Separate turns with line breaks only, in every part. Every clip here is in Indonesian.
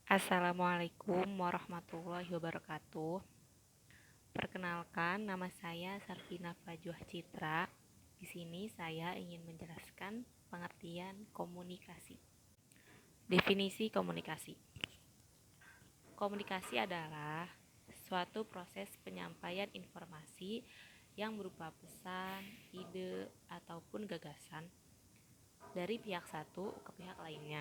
Assalamualaikum warahmatullahi wabarakatuh. Perkenalkan, nama saya Sarvina Fajuah Citra. Di sini saya ingin menjelaskan pengertian komunikasi. Definisi komunikasi. Komunikasi adalah suatu proses penyampaian informasi yang berupa pesan, ide, ataupun gagasan dari pihak satu ke pihak lainnya.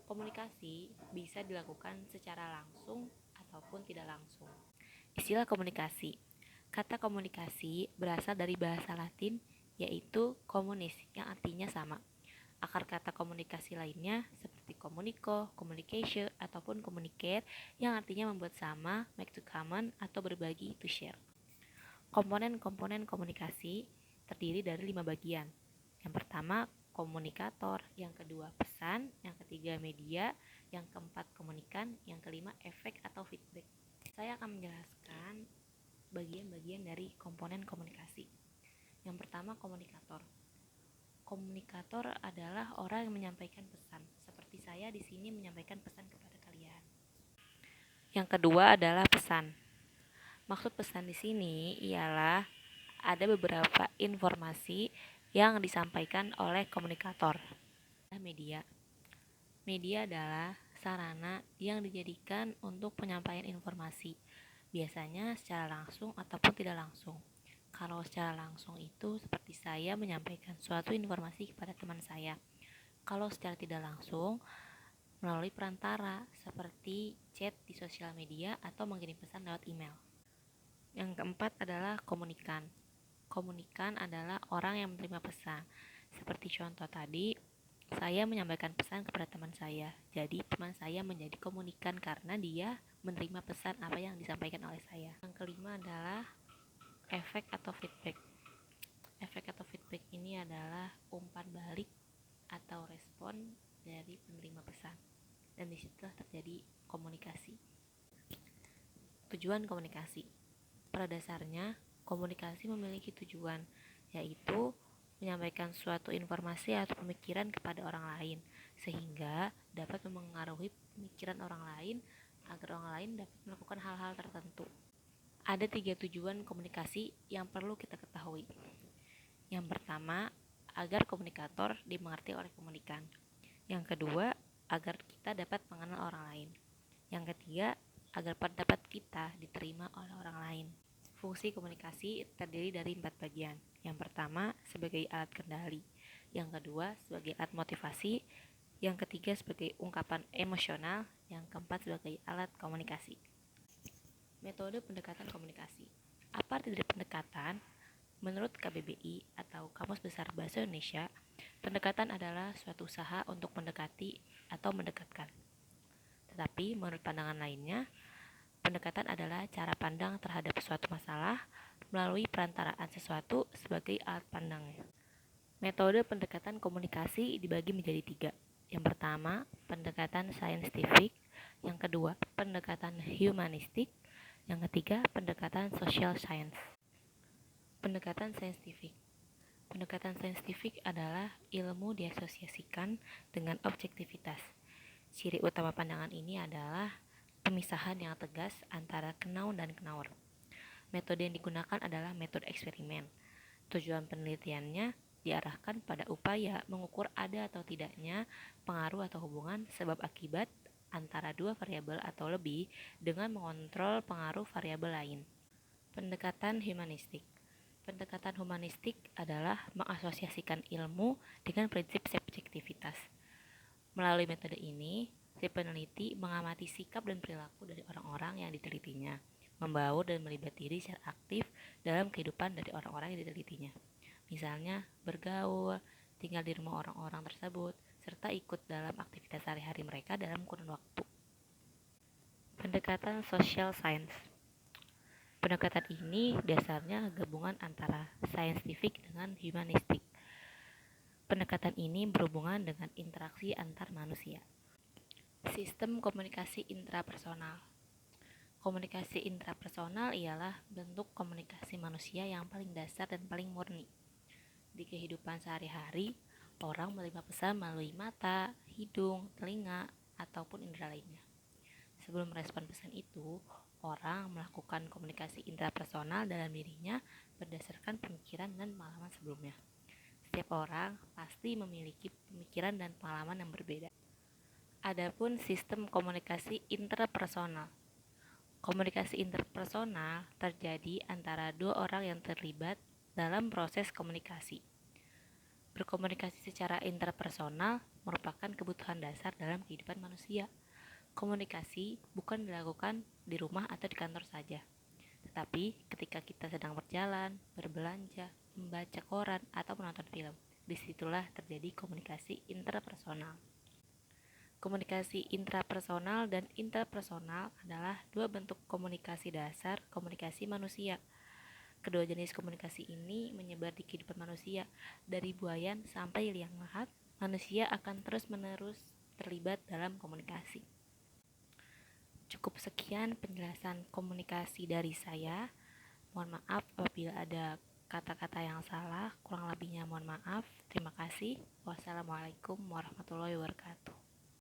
Komunikasi bisa dilakukan secara langsung ataupun tidak langsung. Istilah komunikasi. Kata komunikasi berasal dari bahasa Latin yaitu communis yang artinya sama. Akar kata komunikasi lainnya seperti communico, communication, ataupun communicate yang artinya membuat sama, make to common, atau berbagi to share. Komponen-komponen komunikasi terdiri dari 5 bagian. Yang pertama, komunikator, yang kedua pesan, yang ketiga media, yang keempat komunikan, yang kelima efek atau feedback. Saya akan menjelaskan bagian-bagian dari komponen komunikasi. Yang pertama, komunikator. Komunikator adalah orang yang menyampaikan pesan, seperti saya di sini menyampaikan pesan kepada kalian. Yang kedua adalah pesan. Maksud pesan di sini ialah ada beberapa informasi yang disampaikan oleh komunikator. Media. Media adalah sarana yang dijadikan untuk penyampaian informasi, biasanya secara langsung ataupun tidak langsung. Kalau secara langsung itu seperti saya menyampaikan suatu informasi kepada teman saya. Kalau secara tidak langsung, melalui perantara seperti chat di sosial media atau mengirim pesan lewat email. Yang keempat adalah komunikan. Komunikan adalah orang yang menerima pesan. Seperti contoh tadi, saya menyampaikan pesan kepada teman saya. Jadi teman saya menjadi komunikan karena dia menerima pesan apa yang disampaikan oleh saya. Yang kelima adalah efek atau feedback. Efek atau feedback ini adalah umpan balik atau respon dari penerima pesan. Dan disitulah terjadi komunikasi. Tujuan komunikasi. Pada dasarnya, komunikasi memiliki tujuan, yaitu menyampaikan suatu informasi atau pemikiran kepada orang lain, sehingga dapat memengaruhi pemikiran orang lain agar orang lain dapat melakukan hal-hal tertentu. Ada 3 tujuan komunikasi yang perlu kita ketahui. Yang pertama, agar komunikator dimengerti oleh komunikan. Yang kedua, agar kita dapat mengenal orang lain. Yang ketiga, agar pendapat kita diterima oleh orang lain. Fungsi komunikasi terdiri dari 4 bagian. Yang pertama, sebagai alat kendali. Yang kedua, sebagai alat motivasi. Yang ketiga, sebagai ungkapan emosional. Yang keempat, sebagai alat komunikasi. Metode pendekatan komunikasi. Apa arti dari pendekatan? Menurut KBBI atau Kamus Besar Bahasa Indonesia, pendekatan adalah suatu usaha untuk mendekati atau mendekatkan. Tetapi menurut pandangan lainnya, pendekatan adalah cara pandang terhadap suatu masalah melalui perantaraan sesuatu sebagai alat pandangnya. Metode pendekatan komunikasi dibagi menjadi 3. Yang pertama, pendekatan saintifik. Yang kedua, pendekatan humanistik. Yang ketiga, pendekatan social science. Pendekatan saintifik. Pendekatan saintifik adalah ilmu diasosiasikan dengan objektivitas. Ciri utama pandangan ini adalah pemisahan yang tegas antara kenaun dan knaur. Metode yang digunakan adalah metode eksperimen. Tujuan penelitiannya diarahkan pada upaya mengukur ada atau tidaknya pengaruh atau hubungan sebab akibat antara 2 variabel atau lebih dengan mengontrol pengaruh variabel lain. Pendekatan humanistik. Pendekatan humanistik adalah mengasosiasikan ilmu dengan prinsip subjektivitas. Melalui metode ini, si peneliti mengamati sikap dan perilaku dari orang-orang yang ditelitinya, membaur dan melibat diri secara aktif dalam kehidupan dari orang-orang yang ditelitinya. Misalnya, bergaul, tinggal di rumah orang-orang tersebut, serta ikut dalam aktivitas sehari-hari mereka dalam kurun waktu. Pendekatan social science. Pendekatan ini dasarnya gabungan antara saintifik dengan humanistik. Pendekatan ini berhubungan dengan interaksi antar manusia. Sistem komunikasi intrapersonal. Komunikasi intrapersonal ialah bentuk komunikasi manusia yang paling dasar dan paling murni. Di kehidupan sehari-hari, orang menerima pesan melalui mata, hidung, telinga, ataupun indera lainnya. Sebelum merespon pesan itu, orang melakukan komunikasi intrapersonal dalam dirinya berdasarkan pemikiran dan pengalaman sebelumnya. Setiap orang pasti memiliki pemikiran dan pengalaman yang berbeda. Adapun sistem komunikasi interpersonal. Komunikasi interpersonal terjadi antara dua orang yang terlibat dalam proses komunikasi. Berkomunikasi secara interpersonal merupakan kebutuhan dasar dalam kehidupan manusia. Komunikasi bukan dilakukan di rumah atau di kantor saja, tetapi ketika kita sedang berjalan, berbelanja, membaca koran, atau menonton film. Disitulah terjadi komunikasi interpersonal. Komunikasi intrapersonal dan interpersonal adalah dua bentuk komunikasi dasar komunikasi manusia. Kedua jenis komunikasi ini menyebar di kehidupan manusia. Dari buayan sampai liang lahat, manusia akan terus-menerus terlibat dalam komunikasi. Cukup sekian penjelasan komunikasi dari saya. Mohon maaf apabila ada kata-kata yang salah, kurang lebihnya mohon maaf. Terima kasih. Wassalamualaikum warahmatullahi wabarakatuh.